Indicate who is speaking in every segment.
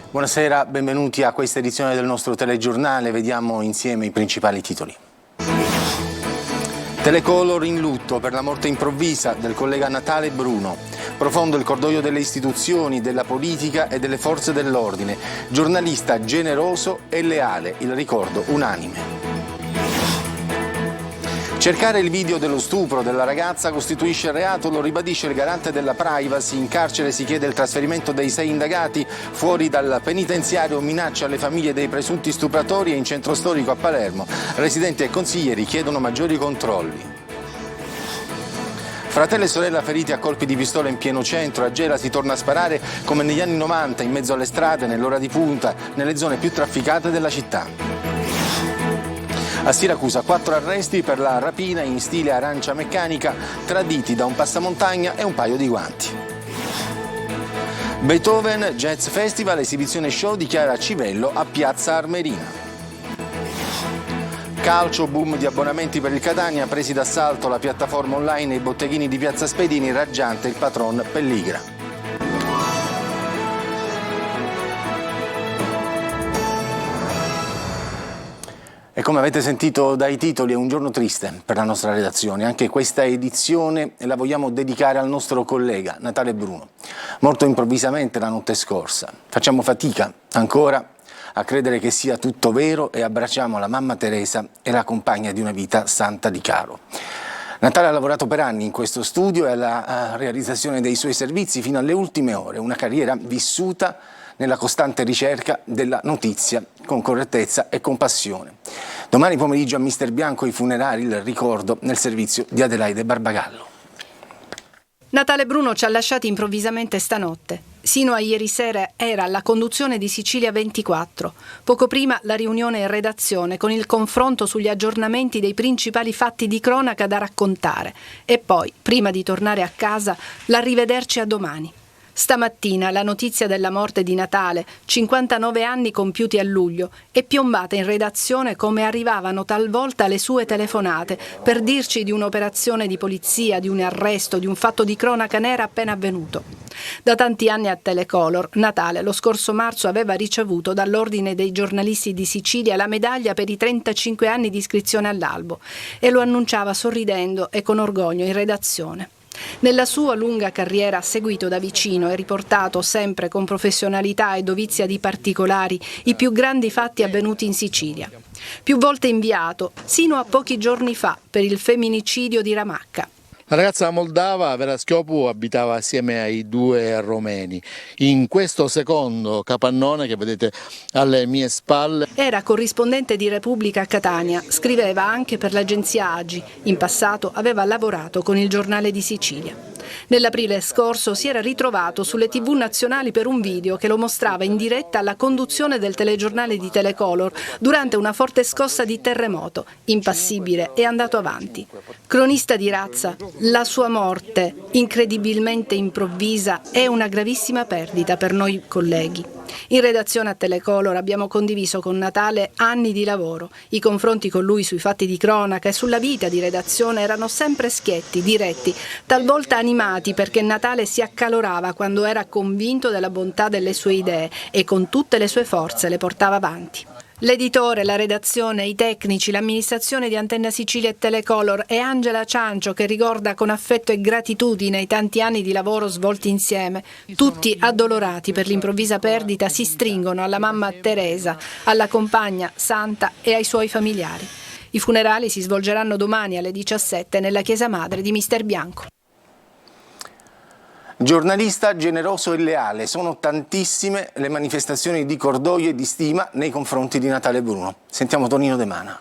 Speaker 1: Buonasera, benvenuti a questa edizione del nostro telegiornale. Vediamo insieme i principali titoli. Telecolor in lutto per la morte improvvisa del collega Natale Bruno. Profondo il cordoglio delle istituzioni, della politica e delle forze dell'ordine. Giornalista generoso e leale, il ricordo unanime. Cercare il video dello stupro della ragazza costituisce reato, lo ribadisce il garante della privacy. In carcere si chiede il trasferimento dei 6 indagati fuori dal penitenziario, minaccia alle famiglie dei presunti stupratori e in centro storico a Palermo. Residenti e consiglieri chiedono maggiori controlli. Fratello e sorella feriti a colpi di pistola in pieno centro. A Gela si torna a sparare come negli anni 90, in mezzo alle strade, nell'ora di punta, nelle zone più trafficate della città. A Siracusa 4 arresti per la rapina in stile arancia meccanica, traditi da un passamontagna e un paio di guanti. Beethoven Jazz Festival, esibizione show dichiara Civello a Piazza Armerina. Calcio, boom di abbonamenti per il Catania, presi d'assalto la piattaforma online e i botteghini di Piazza Spedini, raggiante il patron Pelligra. E come avete sentito dai titoli, è un giorno triste per la nostra redazione. Anche questa edizione la vogliamo dedicare al nostro collega Natale Bruno, morto improvvisamente la notte scorsa. Facciamo fatica ancora a credere che sia tutto vero e abbracciamo la mamma Teresa e la compagna di una vita santa di Caro. Natale ha lavorato per anni in questo studio e alla realizzazione dei suoi servizi fino alle ultime ore, una carriera vissuta nella costante ricerca della notizia con correttezza e con passione. Domani pomeriggio a Mister Bianco i funerali, il ricordo nel servizio di Adelaide Barbagallo.
Speaker 2: Natale Bruno ci ha lasciati improvvisamente stanotte. Sino a ieri sera era alla conduzione di Sicilia 24. Poco prima la riunione in redazione con il confronto sugli aggiornamenti dei principali fatti di cronaca da raccontare. E poi, prima di tornare a casa, l'arrivederci a domani. Stamattina la notizia della morte di Natale, 59 anni compiuti a luglio, è piombata in redazione come arrivavano talvolta le sue telefonate per dirci di un'operazione di polizia, di un arresto, di un fatto di cronaca nera appena avvenuto. Da tanti anni a Telecolor, Natale lo scorso marzo aveva ricevuto dall'Ordine dei giornalisti di Sicilia la medaglia per i 35 anni di iscrizione all'albo e lo annunciava sorridendo e con orgoglio in redazione. Nella sua lunga carriera ha seguito da vicino e riportato sempre con professionalità e dovizia di particolari i più grandi fatti avvenuti in Sicilia. Più volte inviato, sino a pochi giorni fa, per il femminicidio di Ramacca.
Speaker 3: La ragazza moldava, Vera Schiopu, abitava assieme ai 2 romeni. In questo secondo capannone che vedete alle mie spalle.
Speaker 2: Era corrispondente di Repubblica a Catania, scriveva anche per l'agenzia Agi. In passato aveva lavorato con il Giornale di Sicilia. Nell'aprile scorso si era ritrovato sulle TV nazionali per un video che lo mostrava in diretta alla conduzione del telegiornale di Telecolor durante una forte scossa di terremoto. Impassibile, è andato avanti. Cronista di razza, la sua morte, incredibilmente improvvisa, è una gravissima perdita per noi colleghi. In redazione a Telecolor abbiamo condiviso con Natale anni di lavoro. I confronti con lui sui fatti di cronaca e sulla vita di redazione erano sempre schietti, diretti, talvolta animati perché Natale si accalorava quando era convinto della bontà delle sue idee e con tutte le sue forze le portava avanti. L'editore, la redazione, i tecnici, l'amministrazione di Antenna Sicilia e Telecolor e Angela Ciancio che ricorda con affetto e gratitudine i tanti anni di lavoro svolti insieme, tutti addolorati per l'improvvisa perdita, si stringono alla mamma Teresa, alla compagna Santa e ai suoi familiari. I funerali si svolgeranno domani alle 17 nella chiesa madre di Mister Bianco.
Speaker 1: Giornalista generoso e leale, sono tantissime le manifestazioni di cordoglio e di stima nei confronti di Natale Bruno. Sentiamo Tonino De Mana.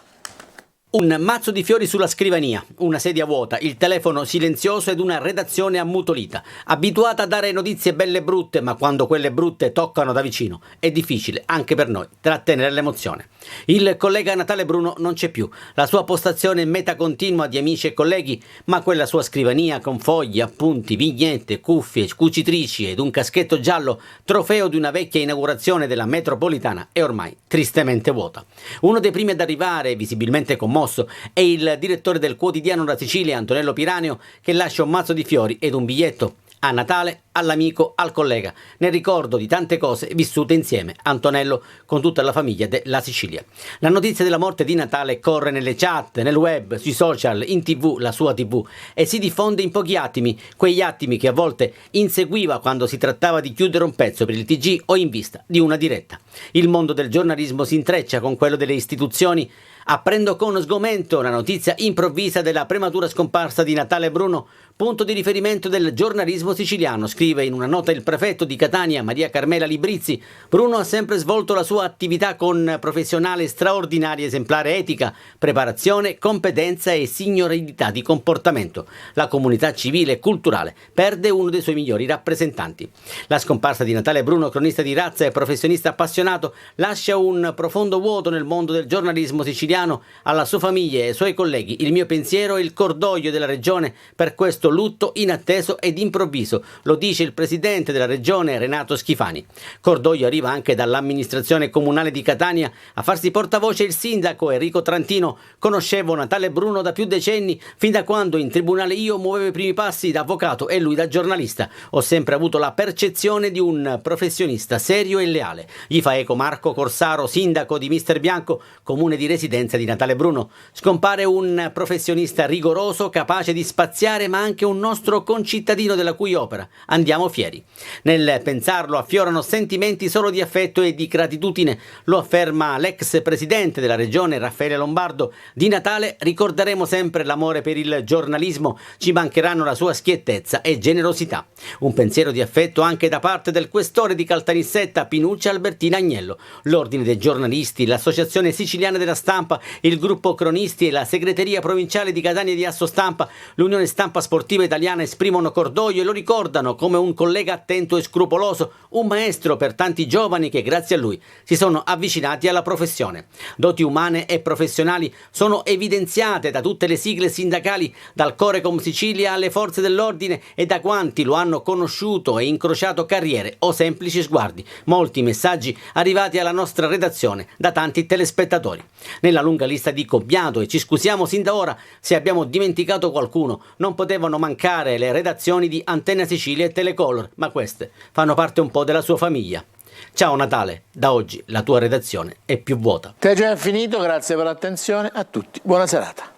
Speaker 4: Un mazzo di fiori sulla scrivania, una sedia vuota, il telefono silenzioso ed una redazione ammutolita. Abituata a dare notizie belle e brutte, ma quando quelle brutte toccano da vicino è difficile anche per noi trattenere l'emozione. Il collega Natale Bruno non c'è più, la sua postazione è meta continua di amici e colleghi, ma quella sua scrivania con fogli, appunti, vignette, cuffie, cucitrici ed un caschetto giallo, trofeo di una vecchia inaugurazione della metropolitana, è ormai tristemente vuota. Uno dei primi ad arrivare, visibilmente commosso, è il direttore del quotidiano La Sicilia, Antonello Piranio, che lascia un mazzo di fiori ed un biglietto. A Natale all'amico, al collega, nel ricordo di tante cose vissute insieme, Antonello con tutta la famiglia della Sicilia. La notizia della morte di Natale corre nelle chat, nel web, sui social, in TV, la sua TV, e si diffonde in pochi attimi, quegli attimi che a volte inseguiva quando si trattava di chiudere un pezzo per il TG o in vista di una diretta. Il mondo del giornalismo si intreccia con quello delle istituzioni. Apprendo con sgomento la notizia improvvisa della prematura scomparsa di Natale Bruno, punto di riferimento del giornalismo siciliano, scrive in una nota il prefetto di Catania, Maria Carmela Librizzi. Bruno ha sempre svolto la sua attività con professionale straordinaria, esemplare etica, preparazione, competenza e signorilità di comportamento. La comunità civile e culturale perde uno dei suoi migliori rappresentanti. La scomparsa di Natale Bruno, cronista di razza e professionista appassionato, lascia un profondo vuoto nel mondo del giornalismo siciliano. Alla sua famiglia e ai suoi colleghi il mio pensiero e il cordoglio della regione per questo lutto inatteso ed improvviso, lo dice il presidente della regione Renato Schifani. Cordoglio arriva anche dall'amministrazione comunale di Catania. A farsi portavoce il sindaco Enrico Trantino: conoscevo Natale Bruno da più decenni, fin da quando in tribunale io muovevo i primi passi da avvocato e lui da giornalista. Ho sempre avuto la percezione di un professionista serio e leale. Gli fa eco Marco Corsaro, sindaco di Mister Bianco, comune di residenza di Natale Bruno. Scompare un professionista rigoroso, capace di spaziare, ma anche un nostro concittadino della cui opera andiamo fieri. Nel pensarlo affiorano sentimenti solo di affetto e di gratitudine, lo afferma l'ex presidente della regione Raffaele Lombardo. Di Natale ricorderemo sempre l'amore per il giornalismo, ci mancheranno la sua schiettezza e generosità. Un pensiero di affetto anche da parte del questore di Caltanissetta, Pinuccia Albertina Agnello. L'ordine dei giornalisti, l'associazione siciliana della stampa, il gruppo cronisti e la segreteria provinciale di Catania di Asso Stampa, l'Unione Stampa Sportiva Italiana esprimono cordoglio e lo ricordano come un collega attento e scrupoloso, un maestro per tanti giovani che grazie a lui si sono avvicinati alla professione. Doti umane e professionali sono evidenziate da tutte le sigle sindacali, dal Corecom Sicilia alle forze dell'ordine e da quanti lo hanno conosciuto e incrociato carriere o semplici sguardi. Molti messaggi arrivati alla nostra redazione da tanti telespettatori. Nella lunga lista di compianto, e ci scusiamo sin da ora se abbiamo dimenticato qualcuno, non potevano mancare le redazioni di Antenna Sicilia e Telecolor, ma queste fanno parte un po' della sua famiglia. Ciao Natale, da oggi la tua redazione è più vuota.
Speaker 3: Te già è finito, grazie per l'attenzione a tutti, buona serata.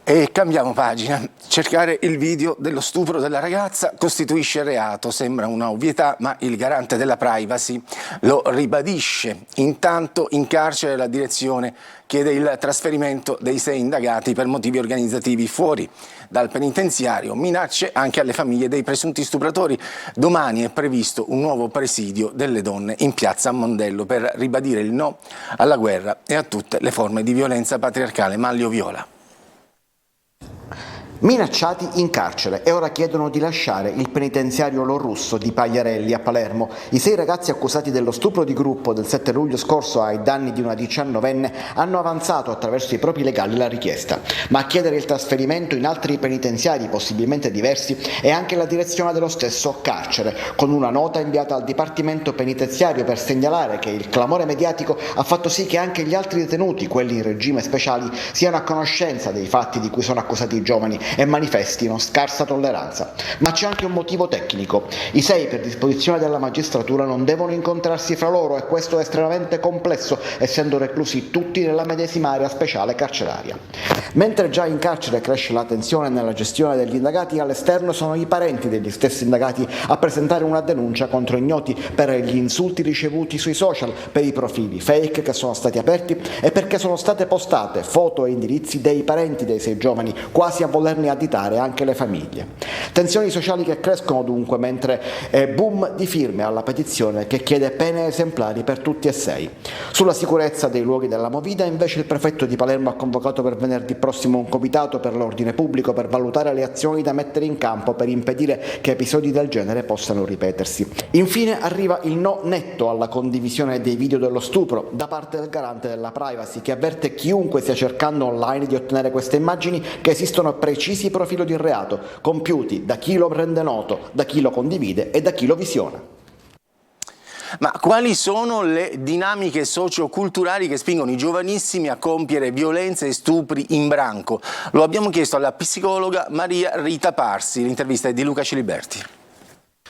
Speaker 1: E cambiamo pagina. Cercare il video dello stupro della ragazza costituisce reato. Sembra una ovvietà, ma il garante della privacy lo ribadisce. Intanto in carcere la direzione chiede il trasferimento dei 6 indagati per motivi organizzativi fuori dal penitenziario. Minacce anche alle famiglie dei presunti stupratori. Domani è previsto un nuovo presidio delle donne in piazza Mondello per ribadire il no alla guerra e a tutte le forme di violenza patriarcale. Manlio Viola.
Speaker 5: Minacciati in carcere e ora chiedono di lasciare il penitenziario Lorusso di Pagliarelli a Palermo. I 6 ragazzi accusati dello stupro di gruppo del 7 luglio scorso ai danni di una 19enne hanno avanzato attraverso i propri legali la richiesta, ma a chiedere il trasferimento in altri penitenziari possibilmente diversi è anche la direzione dello stesso carcere, con una nota inviata al Dipartimento Penitenziario per segnalare che il clamore mediatico ha fatto sì che anche gli altri detenuti, quelli in regime speciali, siano a conoscenza dei fatti di cui sono accusati i giovani e manifestino scarsa tolleranza. Ma c'è anche un motivo tecnico. I 6, per disposizione della magistratura, non devono incontrarsi fra loro e questo è estremamente complesso, essendo reclusi tutti nella medesima area speciale carceraria. Mentre già in carcere cresce la tensione nella gestione degli indagati, all'esterno sono i parenti degli stessi indagati a presentare una denuncia contro ignoti per gli insulti ricevuti sui social, per i profili fake che sono stati aperti e perché sono state postate foto e indirizzi dei parenti dei 6 giovani, quasi a volerne additare anche le famiglie. Tensioni sociali che crescono dunque, mentre è boom di firme alla petizione che chiede pene esemplari per tutti e 6. Sulla sicurezza dei luoghi della movida invece il prefetto di Palermo ha convocato per venerdì prossimo un comitato per l'ordine pubblico per valutare le azioni da mettere in campo per impedire che episodi del genere possano ripetersi. Infine arriva il no netto alla condivisione dei video dello stupro da parte del garante della privacy, che avverte chiunque stia cercando online di ottenere queste immagini che esistono precisi profilo di reato compiuti da chi lo rende noto, da chi lo condivide e da chi lo visiona.
Speaker 1: Ma quali sono le dinamiche socioculturali che spingono i giovanissimi a compiere violenze e stupri in branco? Lo abbiamo chiesto alla psicologa Maria Rita Parsi, l'intervista è di Luca Ciliberti.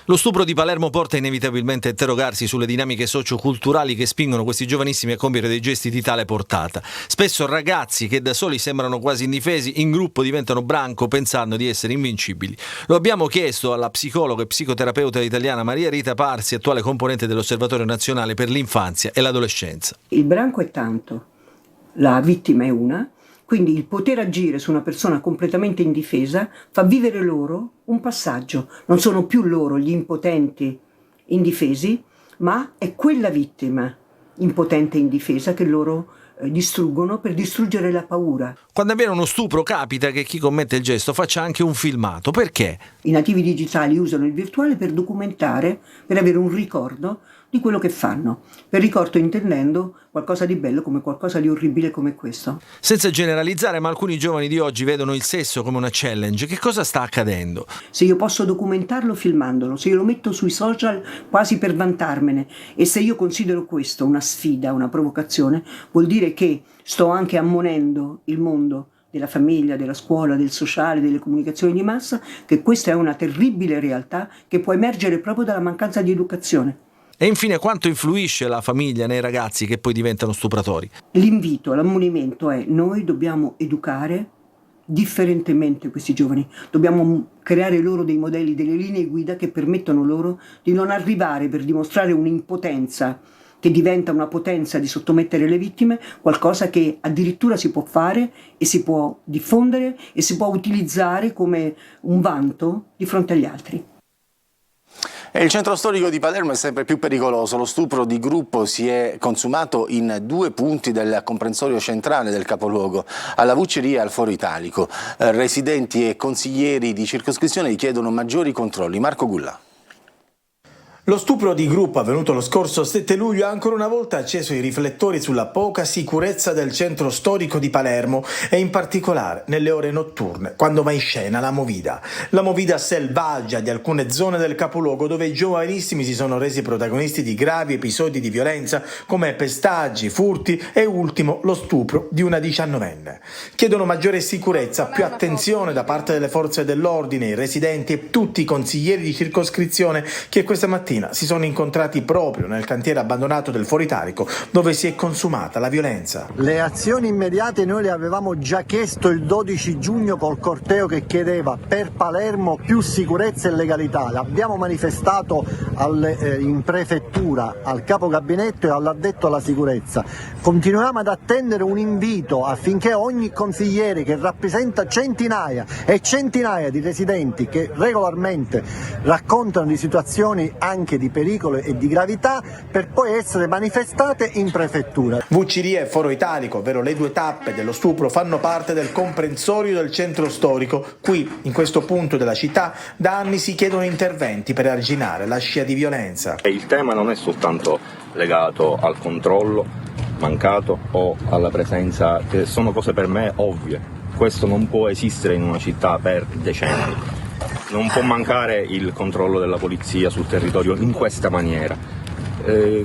Speaker 6: Lo stupro di Palermo porta inevitabilmente a interrogarsi sulle dinamiche socioculturali che spingono questi giovanissimi a compiere dei gesti di tale portata. Spesso ragazzi che da soli sembrano quasi indifesi, in gruppo diventano branco pensando di essere invincibili. Lo abbiamo chiesto alla psicologa e psicoterapeuta italiana Maria Rita Parsi, attuale componente dell'Osservatorio Nazionale per l'Infanzia e l'Adolescenza.
Speaker 7: Il branco è tanto, la vittima è una. Quindi il poter agire su una persona completamente indifesa fa vivere loro un passaggio. Non sono più loro gli impotenti indifesi, ma è quella vittima impotente e indifesa che loro distruggono per distruggere la paura.
Speaker 6: Quando avviene uno stupro capita che chi commette il gesto faccia anche un filmato. Perché?
Speaker 7: I nativi digitali usano il virtuale per documentare, per avere un ricordo di quello che fanno. Per ricordo intendendo qualcosa di bello come qualcosa di orribile come questo.
Speaker 6: Senza generalizzare, ma alcuni giovani di oggi vedono il sesso come una challenge. Che cosa sta accadendo?
Speaker 7: Se io posso documentarlo filmandolo, se io lo metto sui social quasi per vantarmene e se io considero questo una sfida, una provocazione, vuol dire che sto anche ammonendo il mondo della famiglia, della scuola, del sociale, delle comunicazioni di massa, che questa è una terribile realtà che può emergere proprio dalla mancanza di educazione.
Speaker 6: E infine, quanto influisce la famiglia nei ragazzi che poi diventano stupratori?
Speaker 7: L'invito, l'ammonimento è: noi dobbiamo educare differentemente questi giovani, dobbiamo creare loro dei modelli, delle linee guida che permettono loro di non arrivare per dimostrare un'impotenza che diventa una potenza di sottomettere le vittime, qualcosa che addirittura si può fare e si può diffondere e si può utilizzare come un vanto di fronte agli altri.
Speaker 1: E il centro storico di Palermo è sempre più pericoloso. Lo stupro di gruppo si è consumato in 2 punti del comprensorio centrale del capoluogo, alla Vucceria e al Foro Italico. Residenti e consiglieri di circoscrizione chiedono maggiori controlli. Marco Gulla.
Speaker 8: Lo stupro di gruppo avvenuto lo scorso 7 luglio ha ancora una volta acceso i riflettori sulla poca sicurezza del centro storico di Palermo e in particolare nelle ore notturne, quando va in scena la movida selvaggia di alcune zone del capoluogo dove i giovanissimi si sono resi protagonisti di gravi episodi di violenza come pestaggi, furti e ultimo lo stupro di una 19enne. Chiedono maggiore sicurezza, più attenzione da parte delle forze dell'ordine, i residenti e tutti i consiglieri di circoscrizione che questa mattina si sono incontrati proprio nel cantiere abbandonato del Foro Italico dove si è consumata la violenza.
Speaker 9: Le azioni immediate noi le avevamo già chiesto il 12 giugno col corteo che chiedeva per Palermo più sicurezza e legalità. L'abbiamo manifestato in prefettura, al capo gabinetto e all'addetto alla sicurezza. Continuiamo ad attendere un invito affinché ogni consigliere che rappresenta centinaia e centinaia di residenti che regolarmente raccontano di situazioni anche di pericolo e di gravità per poi essere manifestate in prefettura.
Speaker 8: Vucceria e Foro Italico, ovvero le 2 tappe dello stupro, fanno parte del comprensorio del centro storico. Qui, in questo punto della città, da anni si chiedono interventi per arginare la scia di violenza.
Speaker 10: Il tema non è soltanto legato al controllo mancato o alla presenza, che sono cose per me ovvie. Questo non può esistere in una città per decenni. Non può mancare il controllo della polizia sul territorio in questa maniera.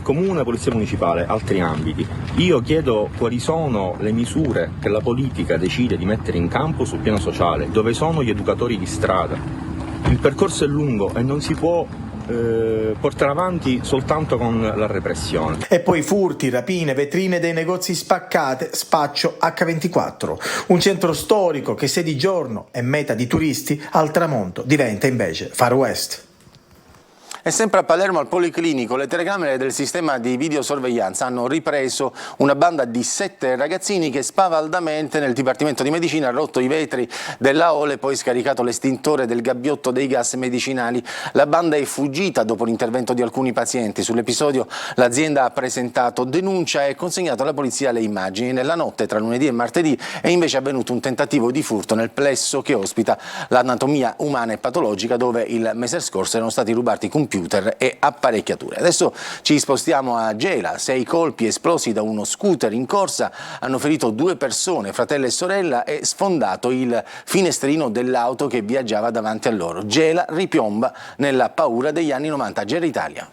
Speaker 10: Comune, polizia municipale, altri ambiti. Io chiedo quali sono le misure che la politica decide di mettere in campo sul piano sociale, dove sono gli educatori di strada. Il percorso è lungo e non si può portare avanti soltanto con la repressione.
Speaker 8: E poi furti, rapine, vetrine dei negozi spaccate, spaccio H24. Un centro storico che se di giorno è meta di turisti, al tramonto diventa invece Far West.
Speaker 1: E sempre a Palermo, al Policlinico, le telecamere del sistema di videosorveglianza hanno ripreso una banda di 7 ragazzini che spavaldamente nel Dipartimento di Medicina ha rotto i vetri dell'aula e poi scaricato l'estintore del gabbiotto dei gas medicinali. La banda è fuggita dopo l'intervento di alcuni pazienti. Sull'episodio l'azienda ha presentato denuncia e consegnato alla polizia le immagini. Nella notte tra lunedì e martedì è invece avvenuto un tentativo di furto nel plesso che ospita l'anatomia umana e patologica, dove il mese scorso erano stati rubati computer e apparecchiature. Adesso ci spostiamo a Gela. 6 colpi esplosi da uno scooter in corsa hanno ferito 2 persone, fratello e sorella, e sfondato il finestrino dell'auto che viaggiava davanti a loro. Gela ripiomba nella paura degli anni 90. Gela Italia.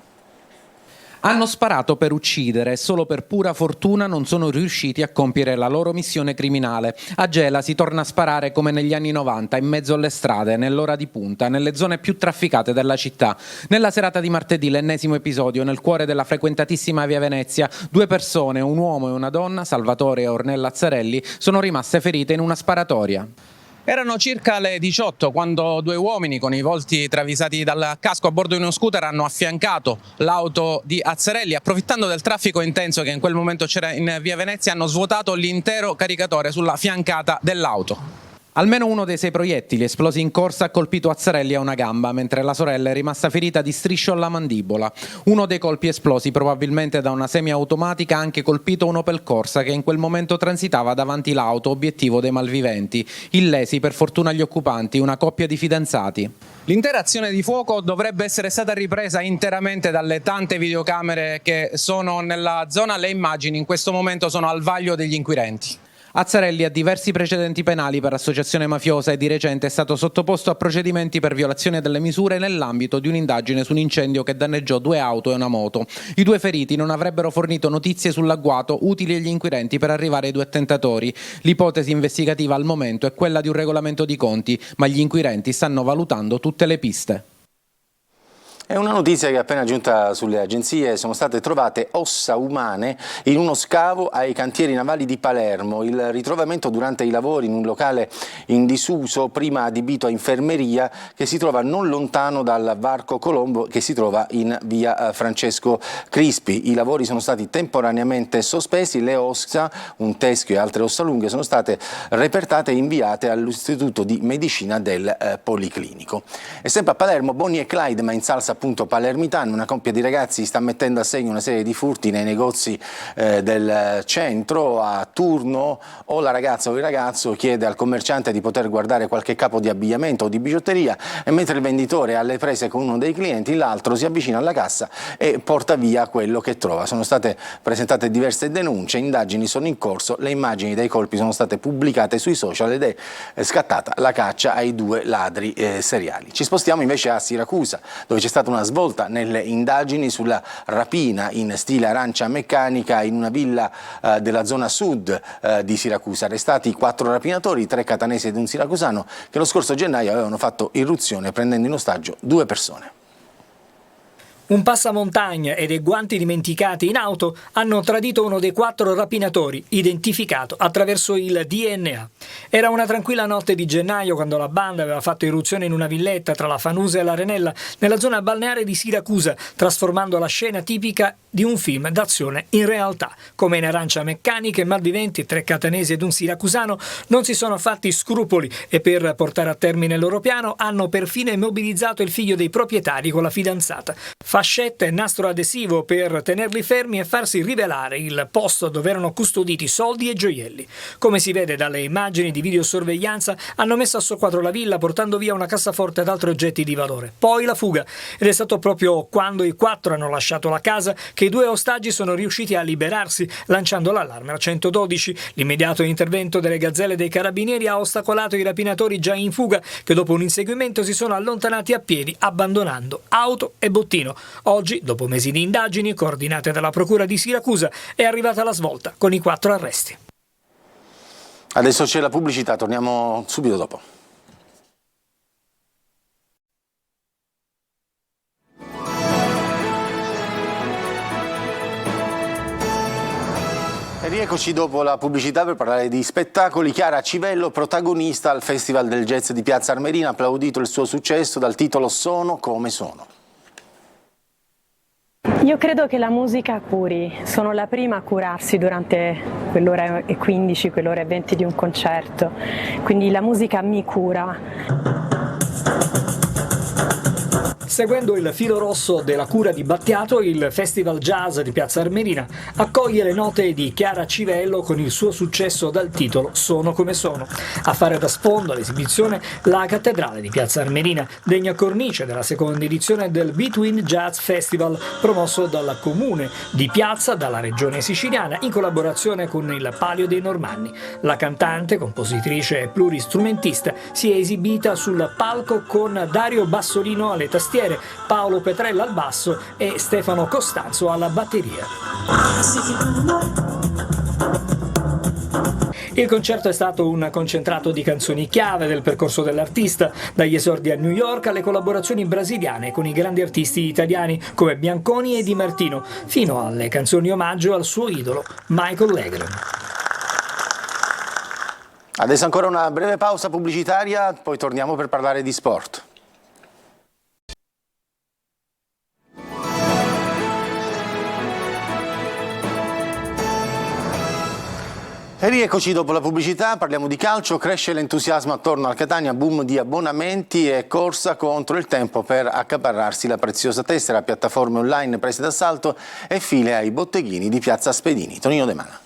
Speaker 11: Hanno sparato per uccidere e solo per pura fortuna non sono riusciti a compiere la loro missione criminale. A Gela si torna a sparare come negli anni 90, in mezzo alle strade, nell'ora di punta, nelle zone più trafficate della città. Nella serata di martedì, l'ennesimo episodio, nel cuore della frequentatissima via Venezia, 2 persone, un uomo e una donna, Salvatore e Ornella Azzarelli, sono rimaste ferite in una sparatoria.
Speaker 12: Erano circa le 18 quando 2 uomini con i volti travisati dal casco a bordo di uno scooter hanno affiancato l'auto di Azzarelli. Approfittando del traffico intenso che in quel momento c'era in via Venezia, hanno svuotato l'intero caricatore sulla fiancata dell'auto. Almeno uno dei 6 proiettili esplosi in corsa ha colpito Azzarelli a una gamba, mentre la sorella è rimasta ferita di striscio alla mandibola. Uno dei colpi esplosi, probabilmente da una semiautomatica, ha anche colpito un Opel Corsa che in quel momento transitava davanti l'auto, obiettivo dei malviventi. Illesi, per fortuna, gli occupanti, una coppia di fidanzati. L'intera azione di fuoco dovrebbe essere stata ripresa interamente dalle tante videocamere che sono nella zona. Le immagini in questo momento sono al vaglio degli inquirenti.
Speaker 11: Azzarelli ha diversi precedenti penali per associazione mafiosa e di recente è stato sottoposto a procedimenti per violazione delle misure nell'ambito di un'indagine su un incendio che danneggiò 2 auto e una moto. I 2 feriti non avrebbero fornito notizie sull'agguato utili agli inquirenti per arrivare ai 2 attentatori. L'ipotesi investigativa al momento è quella di un regolamento di conti, ma gli inquirenti stanno valutando tutte le piste.
Speaker 1: È una notizia che è appena giunta sulle agenzie. Sono state trovate ossa umane in uno scavo ai cantieri navali di Palermo. Il ritrovamento durante i lavori in un locale in disuso, prima adibito a infermeria, che si trova non lontano dal Varco Colombo, che si trova in via Francesco Crispi. I lavori sono stati temporaneamente sospesi, le ossa, un teschio e altre ossa lunghe, sono state repertate e inviate all'Istituto di Medicina del Policlinico. E sempre a Palermo, Bonnie e Clyde, ma in salsa appunto palermitano, una coppia di ragazzi sta mettendo a segno una serie di furti nei negozi del centro. A turno o la ragazza o il ragazzo chiede al commerciante di poter guardare qualche capo di abbigliamento o di bigiotteria, e mentre il venditore è alle prese con uno dei clienti, l'altro si avvicina alla cassa e porta via quello che trova. Sono state presentate diverse denunce, indagini sono in corso, le immagini dei colpi sono state pubblicate sui social ed è scattata la caccia ai 2 ladri seriali. Ci spostiamo invece a Siracusa, dove c'è stata una svolta nelle indagini sulla rapina in stile arancia meccanica in una villa della zona sud di Siracusa. Arrestati 4 rapinatori, 3 catanesi ed un siracusano, che lo scorso gennaio avevano fatto irruzione prendendo in ostaggio 2 persone.
Speaker 13: Un passamontagna e dei guanti dimenticati in auto hanno tradito uno dei 4 rapinatori, identificato attraverso il DNA. Era una tranquilla notte di gennaio quando la banda aveva fatto irruzione in una villetta tra la Fanusa e l'Arenella, nella zona balneare di Siracusa, trasformando la scena tipica di un film d'azione in realtà. Come in Arancia Meccanica, i malviventi, 3 catanesi ed un siracusano, non si sono fatti scrupoli e per portare a termine il loro piano hanno perfino immobilizzato il figlio dei proprietari con la fidanzata. Fascette e nastro adesivo per tenerli fermi e farsi rivelare il posto dove erano custoditi soldi e gioielli. Come si vede dalle immagini di videosorveglianza, hanno messo a soqquadro la villa portando via una cassaforte ed altri oggetti di valore. Poi la fuga, ed è stato proprio quando i 4 hanno lasciato la casa che i 2 ostaggi sono riusciti a liberarsi, lanciando l'allarme al 112. L'immediato intervento delle gazzelle dei carabinieri ha ostacolato i rapinatori già in fuga, che dopo un inseguimento si sono allontanati a piedi, abbandonando auto e bottino. Oggi, dopo mesi di indagini coordinate dalla Procura di Siracusa, è arrivata la svolta con i 4 arresti.
Speaker 1: Adesso c'è la pubblicità, torniamo subito dopo. E rieccoci dopo la pubblicità per parlare di spettacoli. Chiara Civello, protagonista al Festival del Jazz di Piazza Armerina, ha applaudito il suo successo dal titolo Sono come sono.
Speaker 14: Io credo che la musica curi, sono la prima a curarsi durante quell'ora e 15, quell'ora e 20 di un concerto, quindi la musica mi cura.
Speaker 13: Seguendo il filo rosso della cura di Battiato, il Festival Jazz di Piazza Armerina accoglie le note di Chiara Civello con il suo successo dal titolo Sono come sono. A fare da sfondo all'esibizione la cattedrale di Piazza Armerina, degna cornice della seconda edizione del Between Jazz Festival, promosso dal Comune di Piazza, dalla Regione Siciliana, in collaborazione con il Palio dei Normanni. La cantante, compositrice e pluristrumentista si è esibita sul palco con Dario Bassolino alle tastiere, chitarriere, Paolo Petrella al basso e Stefano Costanzo alla batteria. Il concerto è stato un concentrato di canzoni chiave del percorso dell'artista, dagli esordi a New York alle collaborazioni brasiliane con i grandi artisti italiani come Bianconi e Di Martino, fino alle canzoni omaggio al suo idolo Michael Legrand.
Speaker 1: Adesso ancora una breve pausa pubblicitaria, poi torniamo per parlare di sport. E rieccoci dopo la pubblicità, parliamo di calcio, cresce l'entusiasmo attorno al Catania, boom di abbonamenti e corsa contro il tempo per accaparrarsi la preziosa tessera, piattaforme online prese d'assalto e file ai botteghini di Piazza Spedini. Tonino De Mana.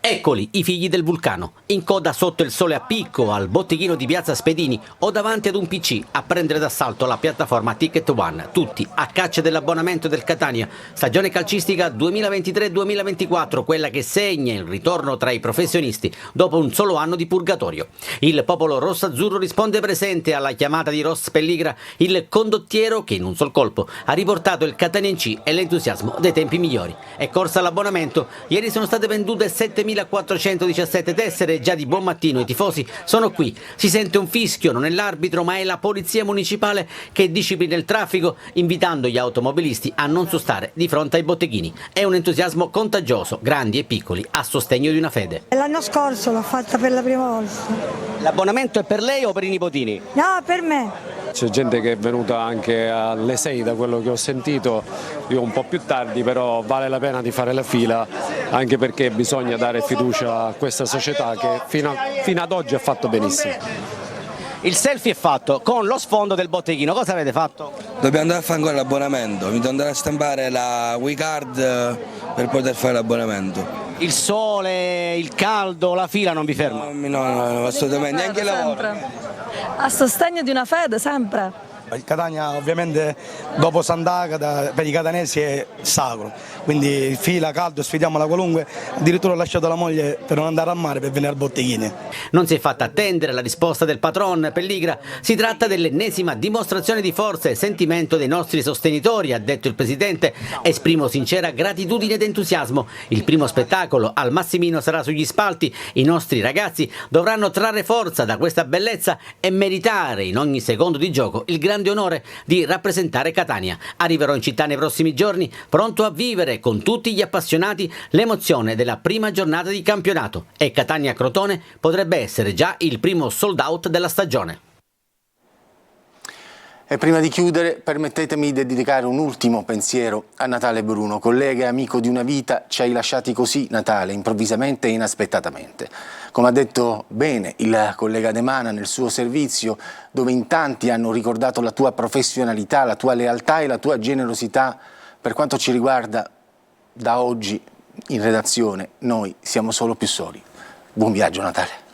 Speaker 4: Eccoli, i figli del vulcano, in coda sotto il sole a picco al botteghino di Piazza Spedini o davanti ad un PC a prendere d'assalto la piattaforma Ticket One, tutti a caccia dell'abbonamento del Catania. Stagione calcistica 2023-2024, quella che segna il ritorno tra i professionisti dopo un solo anno di purgatorio. Il popolo rosso-azzurro risponde presente alla chiamata di Ross Pelligra, il condottiero che in un sol colpo ha riportato il Catania in C e l'entusiasmo dei tempi migliori. È corsa all'abbonamento, ieri sono state vendute 7.417 tessere, già di buon mattino i tifosi sono qui. Si sente un fischio, non è l'arbitro ma è la polizia municipale che disciplina il traffico, invitando gli automobilisti a non sostare di fronte ai botteghini. È un entusiasmo contagioso, grandi e piccoli, a sostegno di una fede.
Speaker 15: L'anno scorso l'ho fatta per la prima volta.
Speaker 4: L'abbonamento è per lei o per i nipotini?
Speaker 15: No, per me.
Speaker 16: C'è gente che è venuta anche alle 6 da quello che ho sentito, io un po' più tardi, però vale la pena di fare la fila, anche perché bisogna dare fiducia a questa società che fino ad oggi ha fatto benissimo.
Speaker 4: Il selfie è fatto con lo sfondo del botteghino, cosa avete fatto?
Speaker 17: Dobbiamo andare a fare ancora l'abbonamento, mi devo andare a stampare la WeCard per poter fare l'abbonamento.
Speaker 4: Il sole, il caldo, la fila non vi ferma?
Speaker 17: No, assolutamente, neanche il lavoro.
Speaker 15: A sostegno di una fede, sempre.
Speaker 18: Il Catania ovviamente dopo Sant'Agata per i catanesi è sacro, quindi fila, caldo, sfidiamola qualunque, addirittura ho lasciato la moglie per non andare al mare per venire al botteghini.
Speaker 4: Non si è fatta attendere la risposta del patron Pelligra, si tratta dell'ennesima dimostrazione di forza e sentimento dei nostri sostenitori, ha detto il presidente. Esprimo sincera gratitudine ed entusiasmo, il primo spettacolo al Massimino sarà sugli spalti, i nostri ragazzi dovranno trarre forza da questa bellezza e meritare in ogni secondo di gioco il grande onore di rappresentare Catania. Arriverò in città nei prossimi giorni, pronto a vivere con tutti gli appassionati l'emozione della prima giornata di campionato e Catania-Crotone potrebbe essere già il primo sold out della stagione.
Speaker 1: E prima di chiudere, permettetemi di dedicare un ultimo pensiero a Natale Bruno. Collega e amico di una vita, ci hai lasciati così, Natale, improvvisamente e inaspettatamente. Come ha detto bene il collega De Mana nel suo servizio, dove in tanti hanno ricordato la tua professionalità, la tua lealtà e la tua generosità, per quanto ci riguarda, da oggi in redazione noi siamo solo più soli. Buon viaggio, Natale.